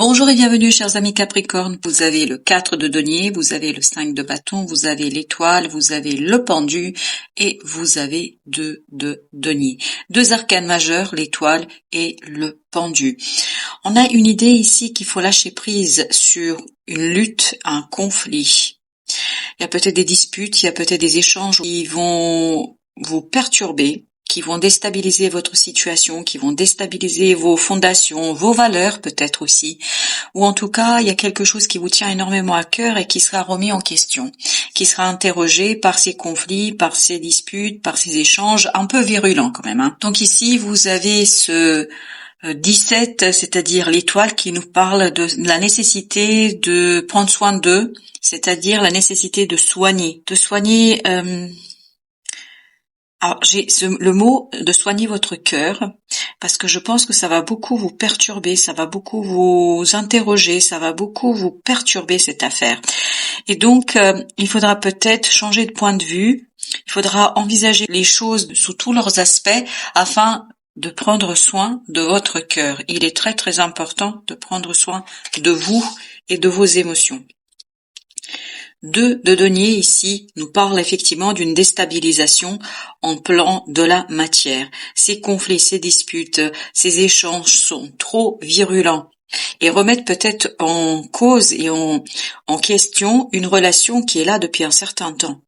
Bonjour et bienvenue chers amis Capricorne, vous avez le 4 de denier, vous avez le 5 de bâton, vous avez l'étoile, vous avez le pendu et vous avez 2 de denier. Deux arcanes majeurs, l'étoile et le pendu. On a une idée ici qu'il faut lâcher prise sur une lutte, un conflit. Il y a peut-être des disputes, il y a peut-être des échanges qui vont vous perturber, qui vont déstabiliser votre situation, qui vont déstabiliser vos fondations, vos valeurs peut-être aussi, ou en tout cas, il y a quelque chose qui vous tient énormément à cœur et qui sera remis en question, qui sera interrogé par ces conflits, par ces disputes, par ces échanges un peu virulents quand même. Donc ici, vous avez ce 17, c'est-à-dire l'étoile qui nous parle de la nécessité de prendre soin d'eux, c'est-à-dire la nécessité de soigner. Alors j'ai le mot de soigner votre cœur parce que je pense que ça va beaucoup vous perturber, ça va beaucoup vous interroger, ça va beaucoup vous perturber cette affaire. Et donc il faudra peut-être changer de point de vue, il faudra envisager les choses sous tous leurs aspects afin de prendre soin de votre cœur. Il est très très important de prendre soin de vous et de vos émotions. 2 de denier ici nous parle effectivement d'une déstabilisation en plan de la matière. Ces conflits, ces disputes, ces échanges sont trop virulents et remettent peut-être en cause et en question une relation qui est là depuis un certain temps.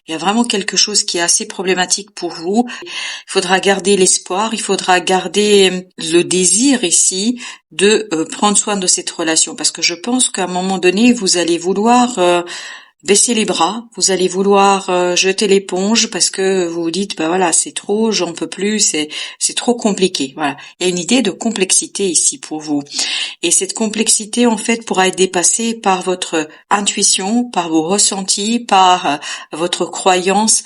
Il y a vraiment quelque chose qui est assez problématique pour vous. Il faudra garder l'espoir, il faudra garder le désir ici de prendre soin de cette relation parce que je pense qu'à un moment donné, vous allez vouloir baisser les bras, vous allez vouloir jeter l'éponge parce que vous vous dites bah voilà, c'est trop, j'en peux plus, c'est trop compliqué. Voilà, il y a une idée de complexité ici pour vous. Et cette complexité en fait pourra être dépassée par votre intuition, par vos ressentis, par votre croyance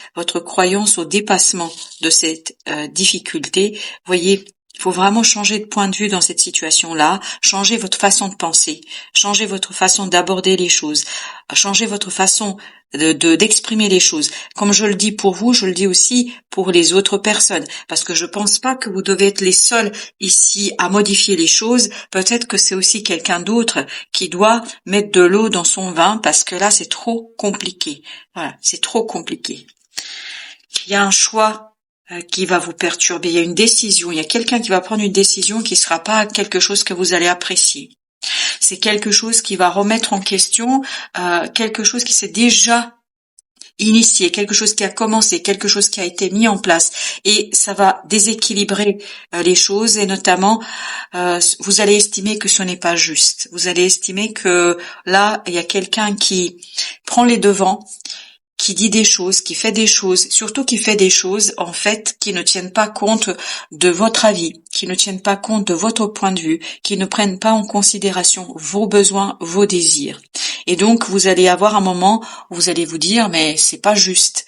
au dépassement de cette difficulté. Voyez, il faut vraiment changer de point de vue dans cette situation-là, changer votre façon de penser, changer votre façon d'aborder les choses, changer votre façon d'exprimer les choses. Comme je le dis pour vous, je le dis aussi pour les autres personnes, parce que je pense pas que vous devez être les seuls ici à modifier les choses. Peut-être que c'est aussi quelqu'un d'autre qui doit mettre de l'eau dans son vin, parce que là, c'est trop compliqué. Voilà, c'est trop compliqué. Il y a un choix qui va vous perturber, il y a une décision, il y a quelqu'un qui va prendre une décision qui sera pas quelque chose que vous allez apprécier. C'est quelque chose qui va remettre en question quelque chose qui s'est déjà initié, quelque chose qui a commencé, quelque chose qui a été mis en place, et ça va déséquilibrer les choses, et notamment vous allez estimer que ce n'est pas juste, vous allez estimer que là il y a quelqu'un qui prend les devants, qui dit des choses, qui fait des choses, surtout qui fait des choses en fait qui ne tiennent pas compte de votre avis, qui ne tiennent pas compte de votre point de vue, qui ne prennent pas en considération vos besoins, vos désirs. Et donc vous allez avoir un moment où vous allez vous dire mais c'est pas juste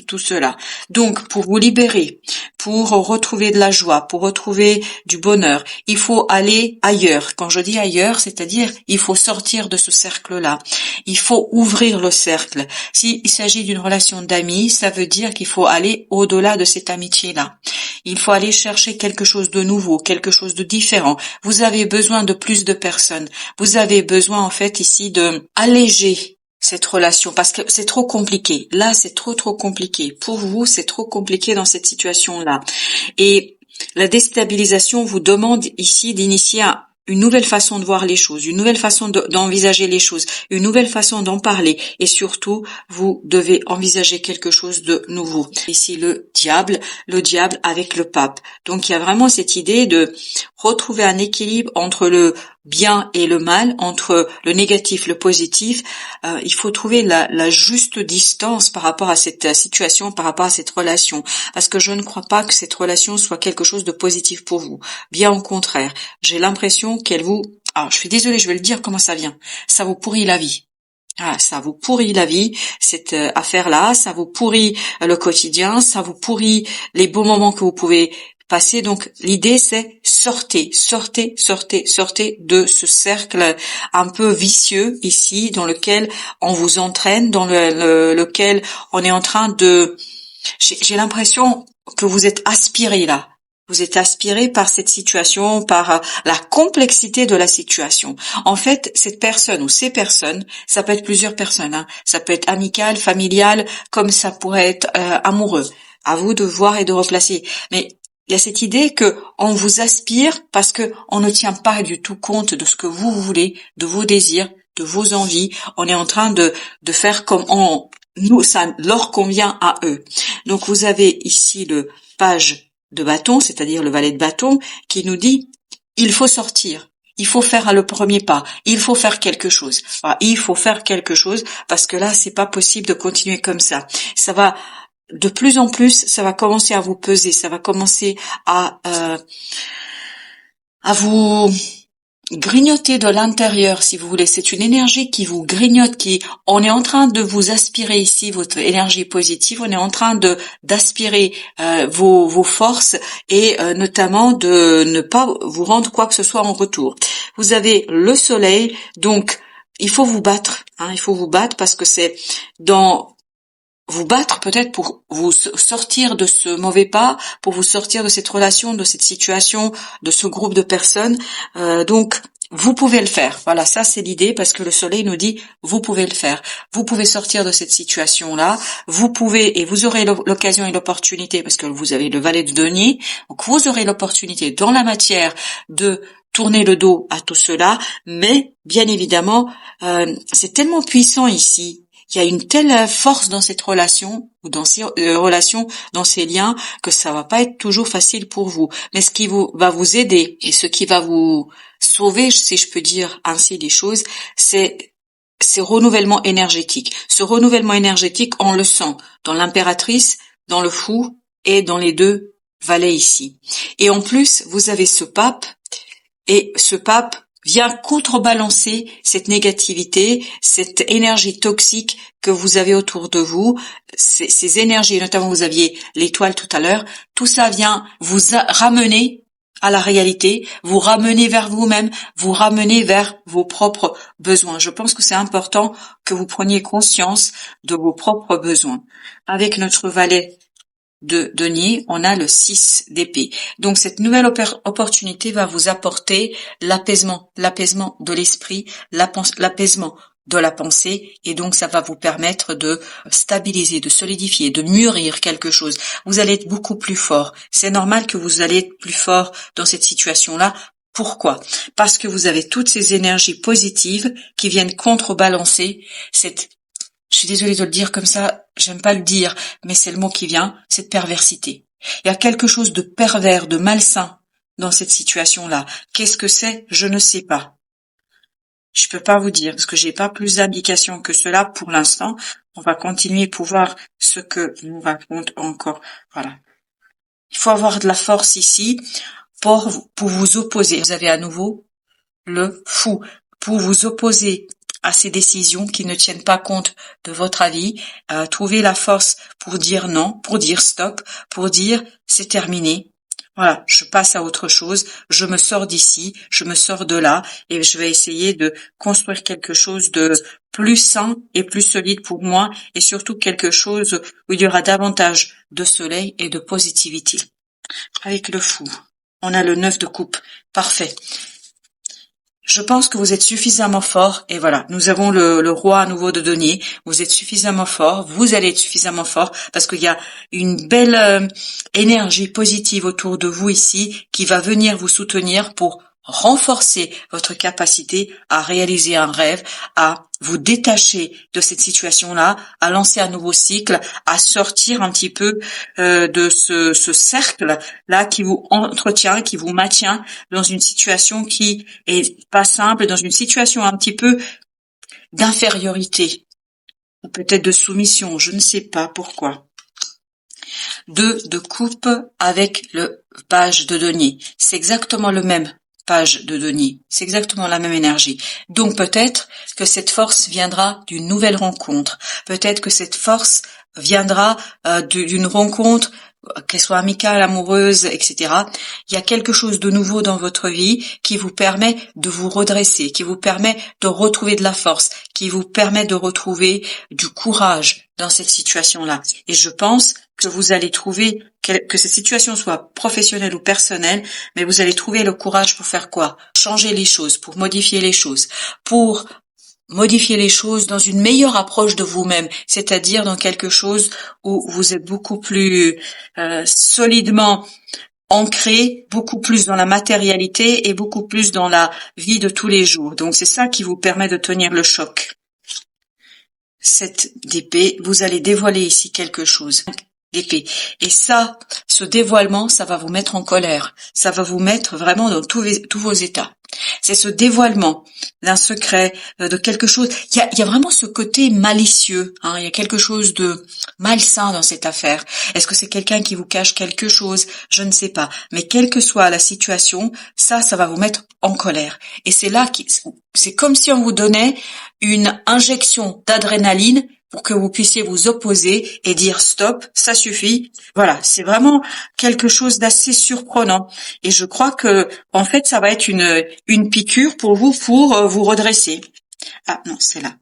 tout cela. Donc pour vous libérer, pour retrouver de la joie, pour retrouver du bonheur, il faut aller ailleurs. Quand je dis ailleurs, c'est-à-dire il faut sortir de ce cercle-là. Il faut ouvrir le cercle. S'il s'agit d'une relation d'amis, ça veut dire qu'il faut aller au-delà de cette amitié-là. Il faut aller chercher quelque chose de nouveau, quelque chose de différent. Vous avez besoin de plus de personnes. Vous avez besoin en fait ici de alléger cette relation parce que c'est trop compliqué. Là, c'est trop compliqué. Pour vous, c'est trop compliqué dans cette situation-là. Et la déstabilisation vous demande ici d'initier une nouvelle façon de voir les choses, une nouvelle façon d'envisager les choses, une nouvelle façon d'en parler, et surtout, vous devez envisager quelque chose de nouveau. Ici, le diable avec le pape. Donc, il y a vraiment cette idée de retrouver un équilibre entre le bien et le mal, entre le négatif, le positif. Il faut trouver la juste distance par rapport à cette situation, par rapport à cette relation, parce que je ne crois pas que cette relation soit quelque chose de positif pour vous. Bien au contraire, j'ai l'impression qu'elle vous... Alors, je suis désolée, je vais le dire comment ça vient. Ça vous pourrit la vie. Ah, ça vous pourrit la vie, cette affaire-là, ça vous pourrit le quotidien, ça vous pourrit les beaux moments que vous pouvez passer. Donc, l'idée, c'est sortez de ce cercle un peu vicieux ici, dans lequel on vous entraîne, dans lequel on est en train de... J'ai l'impression que vous êtes aspiré là. Vous êtes aspiré par cette situation, par la complexité de la situation. En fait, cette personne ou ces personnes, ça peut être plusieurs personnes, hein. Ça peut être amical, familial, comme ça pourrait être amoureux. À vous de voir et de replacer. Mais il y a cette idée que on vous aspire parce que on ne tient pas du tout compte de ce que vous voulez, de vos désirs, de vos envies. On est en train de faire comme ça leur convient à eux. Donc vous avez ici le page de bâton, c'est-à-dire le valet de bâton, qui nous dit il faut sortir, il faut faire le premier pas, il faut faire quelque chose. Voilà, il faut faire quelque chose parce que là c'est pas possible de continuer comme ça. Ça va de plus en plus, ça va commencer à vous peser, ça va commencer à vous grignoter de l'intérieur, si vous voulez. C'est une énergie qui vous grignote, on est en train de vous aspirer ici votre énergie positive, on est en train d'aspirer vos forces et notamment de ne pas vous rendre quoi que ce soit en retour. Vous avez le soleil, donc il faut vous battre, hein, il faut vous battre parce que c'est vous battre peut-être pour vous sortir de ce mauvais pas, pour vous sortir de cette relation, de cette situation, de ce groupe de personnes. Donc, vous pouvez le faire. Voilà, ça c'est l'idée parce que le soleil nous dit vous pouvez le faire. Vous pouvez sortir de cette situation-là. Vous pouvez et vous aurez l'occasion et l'opportunité parce que vous avez le valet de denier. Donc, vous aurez l'opportunité dans la matière de tourner le dos à tout cela. Mais, bien évidemment, c'est tellement puissant ici. Il y a une telle force dans cette relation ou dans ces relations, dans ces liens, que ça va pas être toujours facile pour vous. Mais ce qui va vous aider et ce qui va vous sauver, si je peux dire ainsi les choses, c'est ce renouvellement énergétique. Ce renouvellement énergétique, on le sent dans l'impératrice, dans le fou et dans les deux valets ici. Et en plus, vous avez ce pape et ce pape vient contrebalancer cette négativité, cette énergie toxique que vous avez autour de vous, ces énergies, notamment vous aviez l'étoile tout à l'heure, tout ça vient vous ramener à la réalité, vous ramener vers vous-même, vous ramener vers vos propres besoins. Je pense que c'est important que vous preniez conscience de vos propres besoins. Avec notre valet de denier, on a le 6 d'épée. Donc cette nouvelle opportunité va vous apporter l'apaisement de l'esprit, l'apaisement de la pensée, et donc ça va vous permettre de stabiliser, de solidifier, de mûrir quelque chose. Vous allez être beaucoup plus fort. C'est normal que vous allez être plus fort dans cette situation-là. Pourquoi? Parce que vous avez toutes ces énergies positives qui viennent contrebalancer je suis désolée de le dire comme ça, j'aime pas le dire, mais c'est le mot qui vient, cette perversité. Il y a quelque chose de pervers, de malsain dans cette situation-là. Qu'est-ce que c'est? Je ne sais pas. Je peux pas vous dire, parce que j'ai pas plus d'indications que cela pour l'instant. On va continuer pour voir ce que nous raconte encore. Voilà. Il faut avoir de la force ici pour vous opposer. Vous avez à nouveau le fou. Pour vous opposer à ces décisions qui ne tiennent pas compte de votre avis, trouver la force pour dire non, pour dire stop, pour dire c'est terminé. Voilà, je passe à autre chose, je me sors d'ici, je me sors de là et je vais essayer de construire quelque chose de plus sain et plus solide pour moi et surtout quelque chose où il y aura davantage de soleil et de positivité. Avec le fou, on a le 9 de coupe, parfait. Je pense que vous êtes suffisamment fort et voilà, nous avons le roi à nouveau de denier. Vous êtes suffisamment fort, vous allez être suffisamment fort parce qu'il y a une belle énergie positive autour de vous ici qui va venir vous soutenir pour renforcer votre capacité à réaliser un rêve, à vous détacher de cette situation-là, à lancer un nouveau cycle, à sortir un petit peu de ce cercle-là qui vous entretient, qui vous maintient dans une situation qui est pas simple, dans une situation un petit peu d'infériorité, ou peut-être de soumission, je ne sais pas pourquoi. 2 de coupe avec le page de denier. C'est exactement le même page de denier. C'est exactement la même énergie. Donc peut-être que cette force viendra d'une nouvelle rencontre. Peut-être que cette force viendra d'une rencontre qu'elle soit amicale, amoureuse, etc. Il y a quelque chose de nouveau dans votre vie qui vous permet de vous redresser, qui vous permet de retrouver de la force, qui vous permet de retrouver du courage dans cette situation-là. Et je pense que vous allez trouver, que cette situation soit professionnelle ou personnelle, mais vous allez trouver le courage pour faire quoi? Changer les choses, pour modifier les choses, pour modifier les choses dans une meilleure approche de vous-même, c'est-à-dire dans quelque chose où vous êtes beaucoup plus solidement ancré, beaucoup plus dans la matérialité et beaucoup plus dans la vie de tous les jours. Donc c'est ça qui vous permet de tenir le choc. Cette d'épée, vous allez dévoiler ici quelque chose. D'épée. Et ça, ce dévoilement, ça va vous mettre en colère. Ça va vous mettre vraiment dans tous vos états. C'est ce dévoilement d'un secret, de quelque chose. Il y a vraiment ce côté malicieux. Il y a quelque chose de malsain dans cette affaire. Est-ce que c'est quelqu'un qui vous cache quelque chose? Je ne sais pas. Mais quelle que soit la situation, ça va vous mettre en colère. Et c'est là c'est comme si on vous donnait une injection d'adrénaline pour que vous puissiez vous opposer et dire stop, ça suffit. Voilà, c'est vraiment quelque chose d'assez surprenant. Et je crois que, en fait, ça va être une piqûre pour vous redresser. Ah non, c'est là.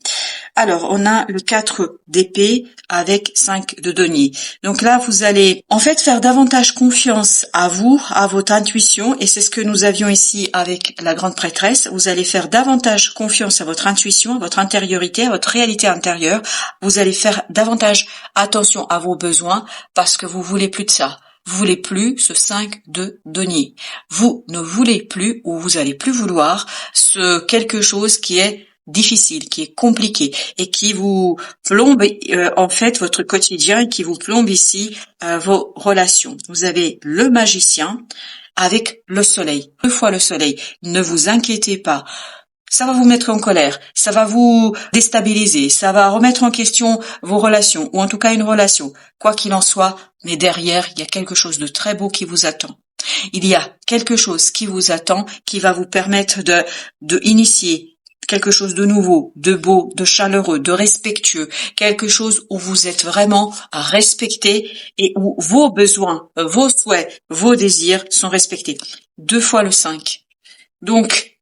Alors, on a le 4 d'épée avec 5 de denier. Donc là, vous allez en fait faire davantage confiance à vous, à votre intuition, et c'est ce que nous avions ici avec la grande prêtresse. Vous allez faire davantage confiance à votre intuition, à votre intériorité, à votre réalité intérieure. Vous allez faire davantage attention à vos besoins parce que vous voulez plus de ça. Vous voulez plus ce 5 de denier. Vous ne voulez plus ou vous allez plus vouloir ce quelque chose qui est difficile, qui est compliqué et qui vous plombe en fait votre quotidien et qui vous plombe ici vos relations. Vous avez le magicien avec le soleil, 2 fois le soleil. Ne vous inquiétez pas. Ça va vous mettre en colère, ça va vous déstabiliser, ça va remettre en question vos relations, ou en tout cas une relation. Quoi qu'il en soit, mais derrière, il y a quelque chose de très beau qui vous attend. Il y a quelque chose qui vous attend, qui va vous permettre de initier quelque chose de nouveau, de beau, de chaleureux, de respectueux, quelque chose où vous êtes vraiment respecté et où vos besoins, vos souhaits, vos désirs sont respectés. 2 fois le 5. Donc,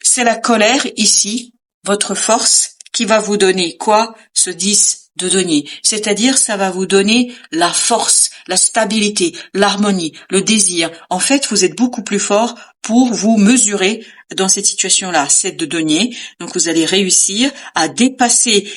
c'est la colère ici, votre force, qui va vous donner quoi? Ce 10 de denier. C'est-à-dire, ça va vous donner la force, la stabilité, l'harmonie, le désir. En fait, vous êtes beaucoup plus fort pour vous mesurer dans cette situation-là. 7 de denier. Donc, vous allez réussir à dépasser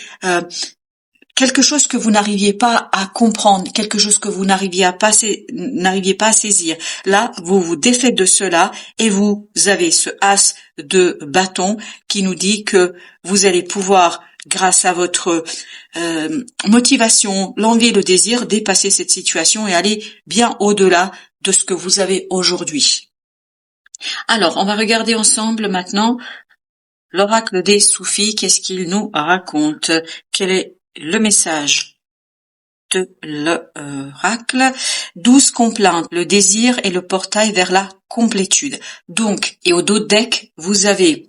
quelque chose que vous n'arriviez pas à comprendre, quelque chose que vous n'arriviez pas à saisir. Là, vous vous défaites de cela et vous avez ce as de bâton qui nous dit que vous allez pouvoir, grâce à votre motivation, l'envie, le désir, dépasser cette situation et aller bien au-delà de ce que vous avez aujourd'hui. Alors, on va regarder ensemble maintenant l'oracle des soufis. Qu'est-ce qu'il nous raconte? Quel est le message de l'oracle? 12 complaintes, le désir et le portail vers la complétude. Donc, et au dos de deck, vous avez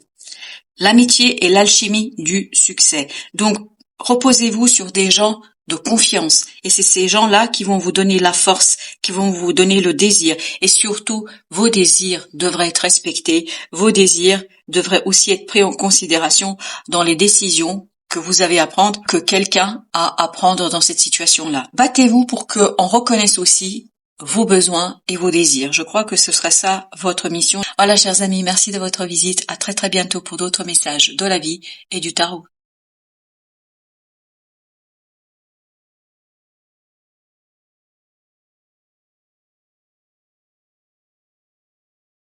l'amitié et l'alchimie du succès. Donc, reposez-vous sur des gens de confiance. Et c'est ces gens-là qui vont vous donner la force, qui vont vous donner le désir. Et surtout, vos désirs devraient être respectés. Vos désirs devraient aussi être pris en considération dans les décisions que vous avez à prendre, que quelqu'un a à prendre dans cette situation-là. Battez-vous pour qu'on reconnaisse aussi vos besoins et vos désirs. Je crois que ce sera ça votre mission. Voilà, chers amis, merci de votre visite. À très très bientôt pour d'autres messages de la vie et du tarot.